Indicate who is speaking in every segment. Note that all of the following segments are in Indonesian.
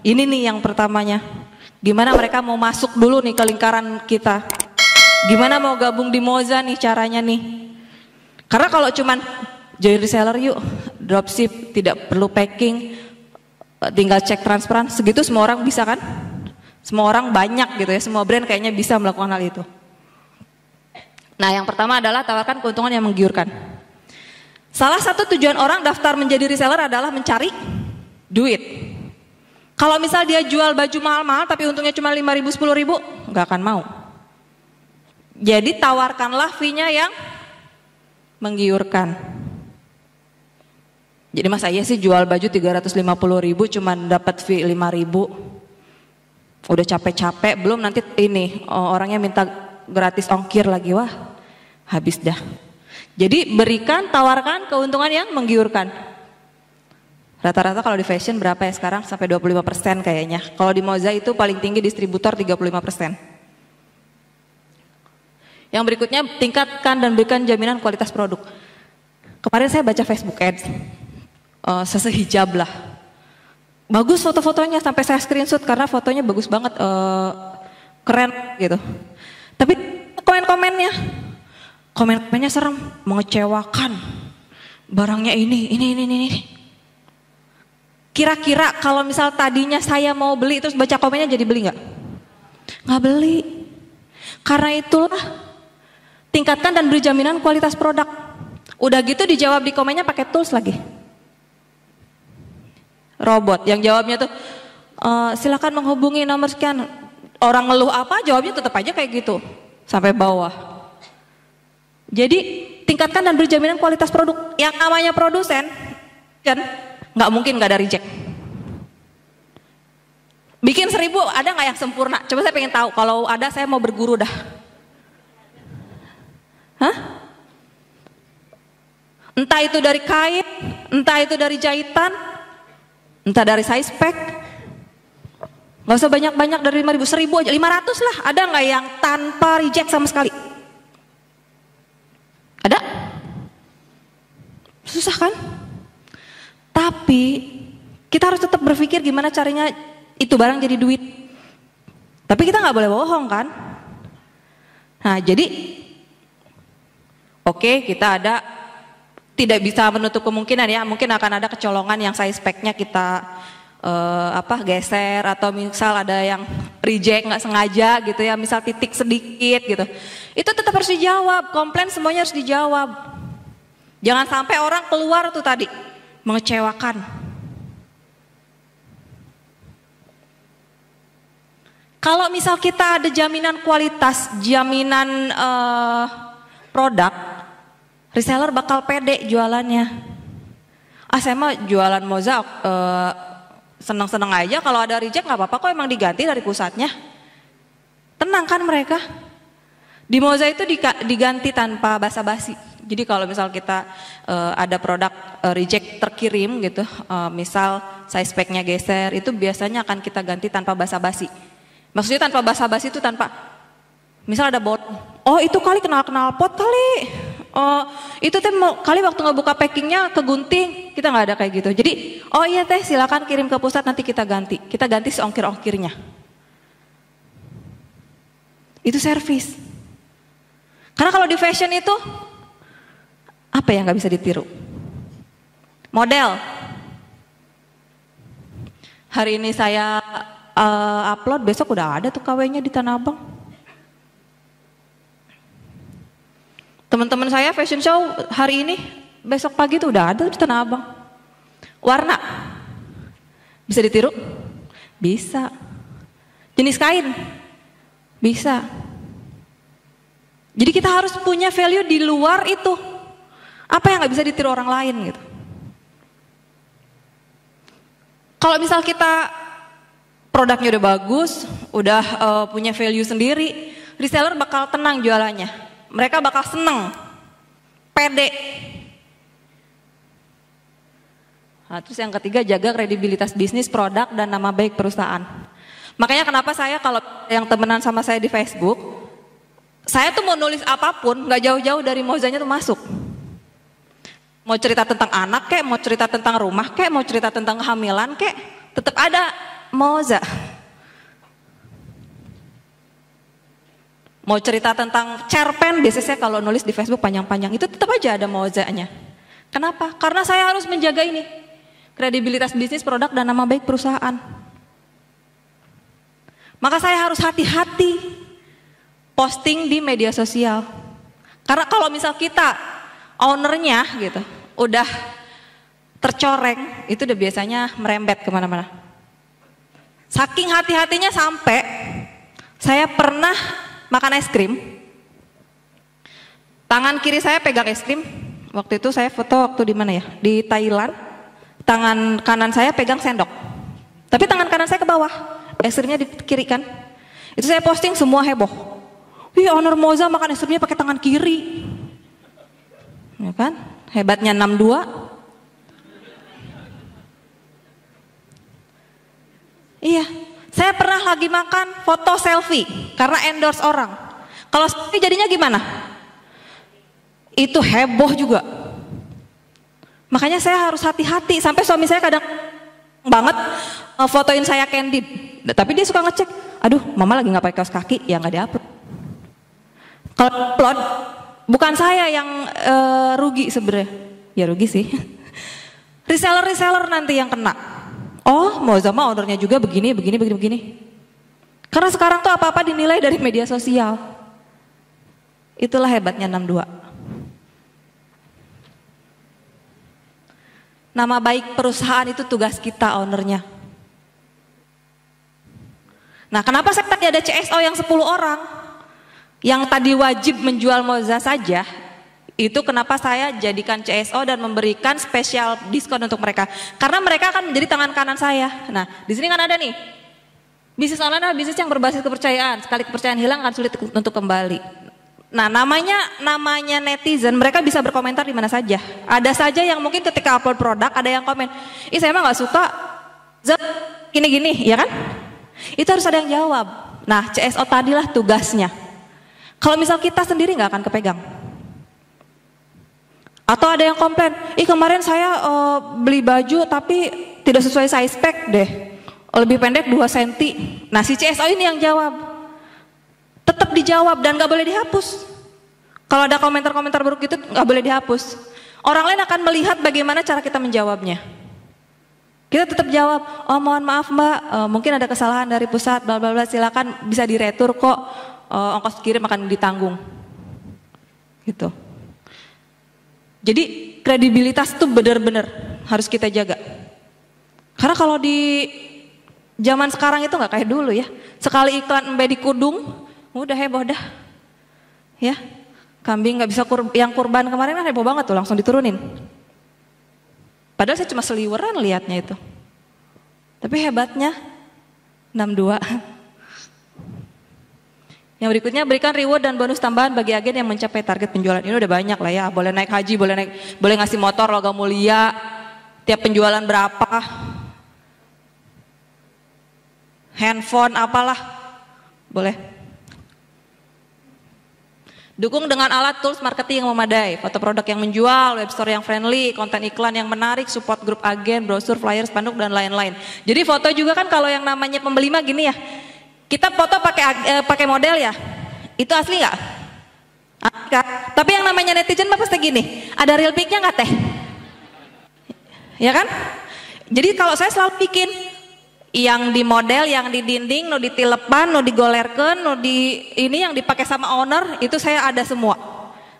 Speaker 1: Ini nih yang pertamanya. Gimana mereka mau masuk dulu nih ke lingkaran kita? Gimana mau gabung di Moza nih caranya nih? Karena kalau cuman join reseller yuk, dropship, tidak perlu packing, tinggal cek transparan, segitu semua orang bisa kan? Semua orang banyak gitu ya, semua brand kayaknya bisa melakukan hal itu. Nah yang pertama adalah tawarkan keuntungan yang menggiurkan. Salah satu tujuan orang daftar menjadi reseller adalah mencari duit. Kalau misal dia jual baju mahal-mahal tapi untungnya cuma 5.000, 10.000, nggak akan mau. Jadi tawarkanlah fee-nya yang menggiurkan. Jadi masa iya sih jual baju 350.000 cuma dapat fee 5.000? Udah capek-capek, belum nanti ini orangnya minta gratis ongkir lagi, wah habis dah. Jadi berikan, tawarkan keuntungan yang menggiurkan. Rata-rata kalau di fashion berapa ya sekarang? Sampai 25% kayaknya. Kalau di Moza itu paling tinggi distributor 35%. Yang berikutnya, tingkatkan dan berikan jaminan kualitas produk. Kemarin saya baca Facebook Ads, sesehijab lah. Bagus foto-fotonya, sampai saya screenshot karena fotonya bagus banget, keren gitu. Tapi komennya serem, mengecewakan. Barangnya ini. Kira-kira kalau misal tadinya saya mau beli terus baca komennya jadi beli nggak? Nggak beli. Karena itulah tingkatkan dan beri jaminan kualitas produk. Udah gitu dijawab di komennya pakai tools lagi. Robot yang jawabnya tuh silakan menghubungi nomor sekian. Orang ngeluh apa jawabnya tetap aja kayak gitu sampai bawah. Jadi tingkatkan dan beri jaminan kualitas produk. Yang namanya produsen kan nggak mungkin nggak ada reject. Bikin 1.000 ada nggak yang sempurna? Coba saya pengen tahu. Kalau ada saya mau berguru dah. Hah? Entah itu dari kain, entah itu dari jahitan, entah dari size pack. Gak usah banyak-banyak dari 5.000, 1.000 aja, 500 lah. Ada gak yang tanpa reject sama sekali? Ada? Susah kan? Tapi kita harus tetap berpikir gimana caranya itu barang jadi duit. Tapi kita gak boleh bohong kan? Nah jadi oke, kita ada, tidak bisa menutup kemungkinan ya, mungkin akan ada kecolongan yang size pack-nya kita geser, atau misal ada yang reject nggak sengaja gitu ya, misal titik sedikit gitu. Itu tetap harus dijawab, komplain semuanya harus dijawab. Jangan sampai orang keluar tuh tadi mengecewakan. Kalau misal kita ada jaminan kualitas, jaminan produk, reseller bakal pede jualannya. Saya mah jualan Moza seneng-seneng aja, kalau ada reject nggak apa-apa kok, emang diganti dari pusatnya. Tenang kan mereka. Di Moza itu diganti tanpa basa-basi. Jadi kalau misal kita ada produk reject terkirim gitu, misal size pack-nya geser, itu biasanya akan kita ganti tanpa basa-basi. Maksudnya tanpa basa-basi itu tanpa, misal ada bot, oh itu kali kenal pot kali. Oh itu teh kali waktu ngebuka packingnya kegunting, kita nggak ada kayak gitu. Jadi oh iya teh silakan kirim ke pusat, nanti kita ganti seongkir-ongkirnya. Itu servis. Karena kalau di fashion itu apa yang nggak bisa ditiru? Model. Hari ini saya upload, besok udah ada tuh KW-nya di Tanah Abang. Teman-teman saya fashion show hari ini, besok pagi tuh udah ada di Tanah Abang. Warna bisa ditiru? Bisa. Jenis kain? Bisa. Jadi kita harus punya value di luar itu. Apa yang gak bisa ditiru orang lain gitu. Kalau misal kita produknya udah bagus, udah punya value sendiri, reseller bakal tenang jualannya. Mereka bakal seneng, pede. Nah, terus yang ketiga, jaga kredibilitas bisnis, produk, dan nama baik perusahaan. Makanya kenapa saya kalau yang temenan sama saya di Facebook, saya tuh mau nulis apapun, gak jauh-jauh dari Mozanya tuh masuk. Mau cerita tentang anak kek, mau cerita tentang rumah kek, mau cerita tentang kehamilan kek, tetap ada Moza. Mau cerita tentang cerpen, biasanya kalau nulis di Facebook panjang-panjang, itu tetap aja ada Moza-nya. Kenapa? Karena saya harus menjaga ini, kredibilitas bisnis, produk, dan nama baik perusahaan. Maka saya harus hati-hati posting di media sosial. Karena kalau misal kita ownernya gitu, udah tercoreng, itu udah biasanya merembet kemana-mana. Saking hati-hatinya sampai saya pernah makan es krim, tangan kiri saya pegang es krim. Waktu itu saya foto waktu di mana ya? Di Thailand. Tangan kanan saya pegang sendok. Tapi tangan kanan saya ke bawah. Es krimnya di kiri kan. Itu saya posting, semua heboh. Wih, owner Moza makan es krimnya pakai tangan kiri. Ya kan? Hebatnya 62. Iya. Saya pernah lagi makan foto selfie karena endorse orang. Kalau selfie jadinya gimana? Itu heboh juga. Makanya saya harus hati-hati. Sampai suami saya kadang banget fotoin saya candid. Tapi dia suka ngecek, aduh mama lagi nggak pakai kaos kaki, ya nggak diupload. Kalau upload, bukan saya yang rugi sebenarnya. Ya rugi sih. Reseller nanti yang kena. Oh, Moza mah ownernya juga begini. Karena sekarang tuh apa-apa dinilai dari media sosial. Itulah hebatnya 62. Nama baik perusahaan itu tugas kita ownernya. Nah, kenapa saya tadi ada CSO yang 10 orang? Yang tadi wajib menjual Moza saja. Itu kenapa saya jadikan CSO dan memberikan spesial diskon untuk mereka. Karena mereka akan menjadi tangan kanan saya. Nah, di sini kan ada nih. Bisnis online adalah bisnis yang berbasis kepercayaan. Sekali kepercayaan hilang akan sulit untuk kembali. Nah, namanya netizen, mereka bisa berkomentar di mana saja. Ada saja yang mungkin ketika upload produk ada yang komen, "Ih, saya mah nggak suka zat gini-gini," ya kan? Itu harus ada yang jawab. Nah, CSO tadilah tugasnya. Kalau misal kita sendiri nggak akan kepegang. Atau ada yang komplain, ih kemarin saya beli baju tapi tidak sesuai size pack deh, lebih pendek 2 cm. Nah, si CSO ini yang jawab. Tetap dijawab dan gak boleh dihapus. Kalau ada komentar-komentar buruk itu gak boleh dihapus. Orang lain akan melihat bagaimana cara kita menjawabnya. Kita tetap jawab, oh mohon maaf mbak, mungkin ada kesalahan dari pusat, bla bla bla, silakan bisa diretur kok, ongkos kirim akan ditanggung. Gitu. Jadi kredibilitas itu benar-benar harus kita jaga. Karena kalau di zaman sekarang itu nggak kayak dulu ya. Sekali iklan embe di kudung, udah heboh dah. Ya, kambing nggak bisa yang kurban kemarin kan heboh banget tuh, langsung diturunin. Padahal saya cuma seliweran liatnya itu. Tapi hebatnya 62. Yang berikutnya, berikan reward dan bonus tambahan bagi agen yang mencapai target penjualan. Ini udah banyak lah ya, boleh naik haji, boleh ngasih motor logam mulia, tiap penjualan berapa, handphone apalah, boleh. Dukung dengan alat tools marketing yang memadai, foto produk yang menjual, webstore yang friendly, konten iklan yang menarik, support grup agen, brosur, flyer, spanduk dan lain-lain. Jadi foto juga kan kalau yang namanya pembeli mah gini ya. Kita foto pakai model ya, itu asli nggak? Tapi yang namanya netizen mah pasti gini, ada real pic-nya nggak teh? Ya kan? Jadi kalau saya selalu bikin yang di model, yang di dinding, no ditilepan, no digolerkan, no di ini yang dipakai sama owner, itu saya ada semua.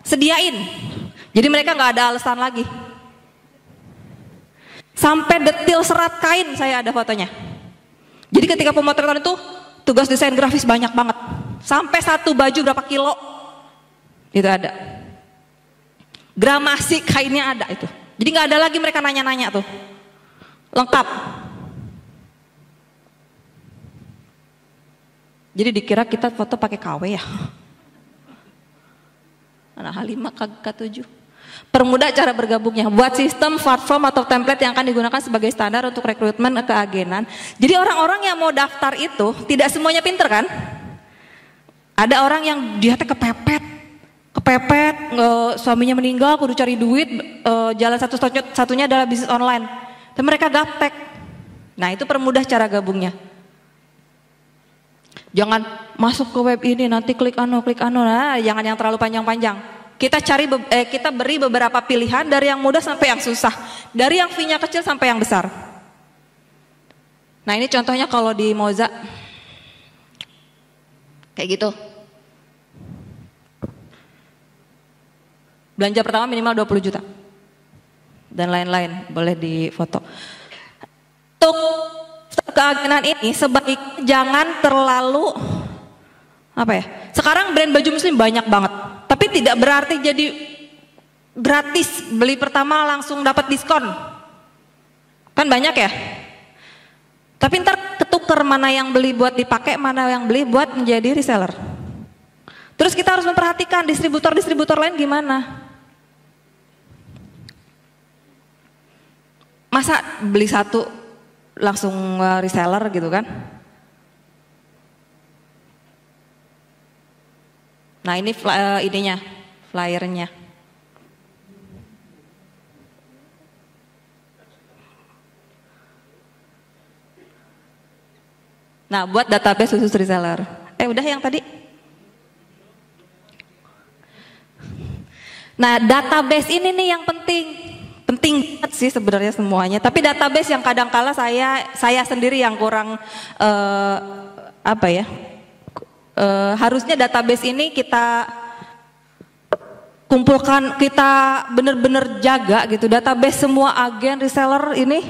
Speaker 1: Sediain. Jadi mereka nggak ada alasan lagi. Sampai detil serat kain saya ada fotonya. Jadi ketika pemotretan itu tugas desain grafis banyak banget. Sampai satu baju berapa kilo. Itu ada. Gramasi kainnya ada itu. Jadi nggak ada lagi mereka nanya-nanya tuh. Lengkap. Jadi dikira kita foto pakai KW ya. Anak Halimah K7. Permudah cara bergabungnya. Buat sistem, platform atau template yang akan digunakan sebagai standar untuk rekrutmen keagenan. Jadi orang-orang yang mau daftar itu tidak semuanya pinter kan? Ada orang yang dia kepepet, suaminya meninggal, kudu cari duit, jalan satu-satunya adalah bisnis online. Dan mereka gaptek. Nah itu permudah cara gabungnya. Jangan masuk ke web ini nanti klik anu, nah, jangan yang terlalu panjang-panjang. Kita beri beberapa pilihan dari yang mudah sampai yang susah, dari yang fee-nya kecil sampai yang besar. Nah ini contohnya kalau di Moza kayak gitu. Belanja pertama minimal 20 juta dan lain-lain, boleh difoto. Untuk keagenan ini sebaiknya jangan terlalu sekarang brand baju muslim banyak banget, tapi tidak berarti jadi gratis, beli pertama langsung dapat diskon, kan banyak ya. Tapi ntar ketuker mana yang beli buat dipakai, mana yang beli buat menjadi reseller. Terus kita harus memperhatikan distributor lain gimana. Masa beli satu langsung reseller gitu kan. Nah ini flyernya. Nah buat database khusus reseller. Udah yang tadi. Nah database ini nih yang penting banget sih sebenarnya semuanya. Tapi database yang kadang-kala saya sendiri yang kurang harusnya database ini kita kumpulkan, kita benar-benar jaga gitu. Database semua agen reseller ini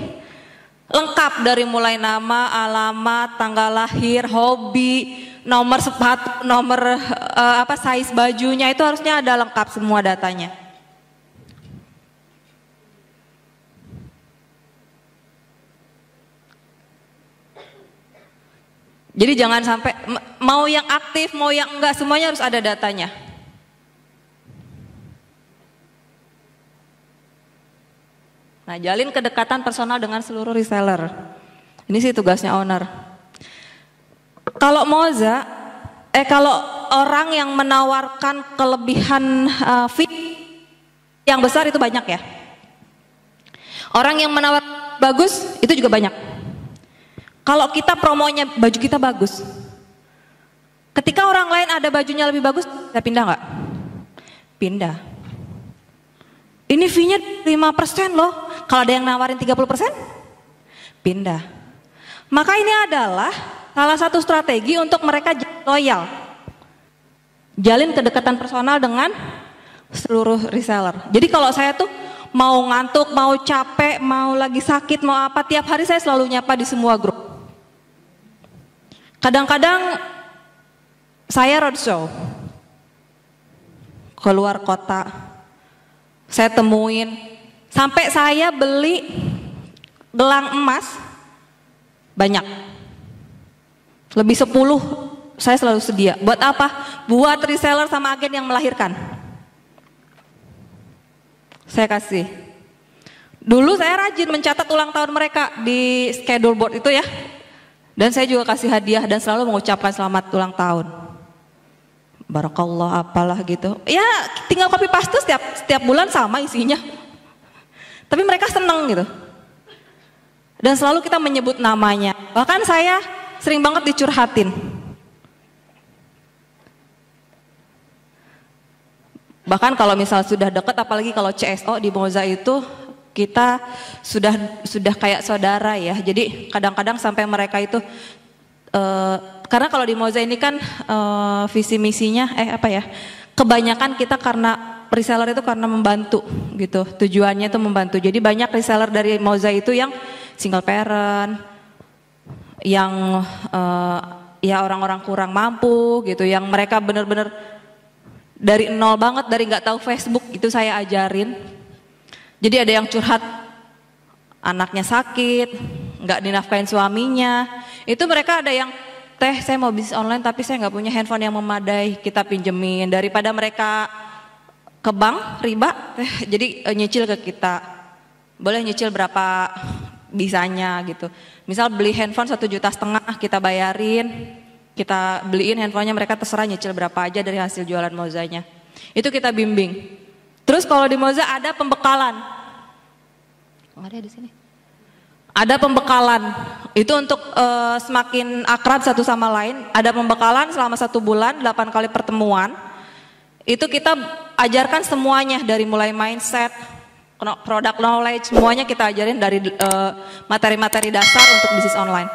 Speaker 1: lengkap dari mulai nama, alamat, tanggal lahir, hobi, nomor sepatu, nomor size bajunya, itu harusnya ada lengkap semua datanya. Jadi jangan sampai mau yang aktif, mau yang enggak, semuanya harus ada datanya. Nah, jalin kedekatan personal dengan seluruh reseller. Ini sih tugasnya owner. Kalau Moza, kalau orang yang menawarkan kelebihan fee yang besar itu banyak ya. Orang yang menawarkan bagus itu juga banyak. Kalau kita promonya baju kita bagus, ketika orang lain ada bajunya lebih bagus, kita pindah nggak? Pindah. Ini fee-nya 5% loh. Kalau ada yang nawarin 30%, pindah. Maka ini adalah salah satu strategi untuk mereka loyal. Jalin kedekatan personal dengan seluruh reseller. Jadi kalau saya tuh mau ngantuk, mau capek, mau lagi sakit, mau apa, tiap hari saya selalu nyapa di semua grup. Kadang-kadang saya roadshow keluar kota, saya temuin, sampai saya beli gelang emas banyak, lebih 10 saya selalu sedia. Buat apa? Buat reseller sama agen yang melahirkan. Saya kasih. Dulu saya rajin mencatat ulang tahun mereka di schedule board itu ya. Dan saya juga kasih hadiah dan selalu mengucapkan selamat ulang tahun. Barakallah apalah gitu. Ya tinggal copy paste setiap bulan sama isinya. Tapi mereka seneng gitu. Dan selalu kita menyebut namanya. Bahkan saya sering banget dicurhatin. Bahkan kalau misal sudah dekat, apalagi kalau CSO di Moza itu kita sudah kayak saudara ya. Jadi kadang-kadang sampai mereka itu karena kalau di Moza ini kan visi misinya kebanyakan kita karena reseller itu karena membantu gitu. Tujuannya itu membantu. Jadi banyak reseller dari Moza itu yang single parent, yang ya orang-orang kurang mampu gitu, yang mereka benar-benar dari nol banget, dari nggak tahu Facebook itu saya ajarin. Jadi ada yang curhat anaknya sakit, nggak dinafkahin suaminya. Itu mereka ada yang saya mau bisnis online tapi saya nggak punya handphone yang memadai, kita pinjemin. Daripada mereka ke bank riba, jadi nyicil ke kita. Boleh nyicil berapa bisanya gitu. Misal beli handphone 1,5 juta kita bayarin, kita beliin handphonenya, mereka terserah nyicil berapa aja dari hasil jualan Mozanya. Itu kita bimbing. Terus kalau di Moza ada pembekalan. Ada di sini. Ada pembekalan, itu untuk semakin akrab satu sama lain. Ada pembekalan selama 1 bulan, 8 kali pertemuan. Itu kita ajarkan semuanya dari mulai mindset, product knowledge, semuanya kita ajarin dari materi-materi dasar untuk bisnis online.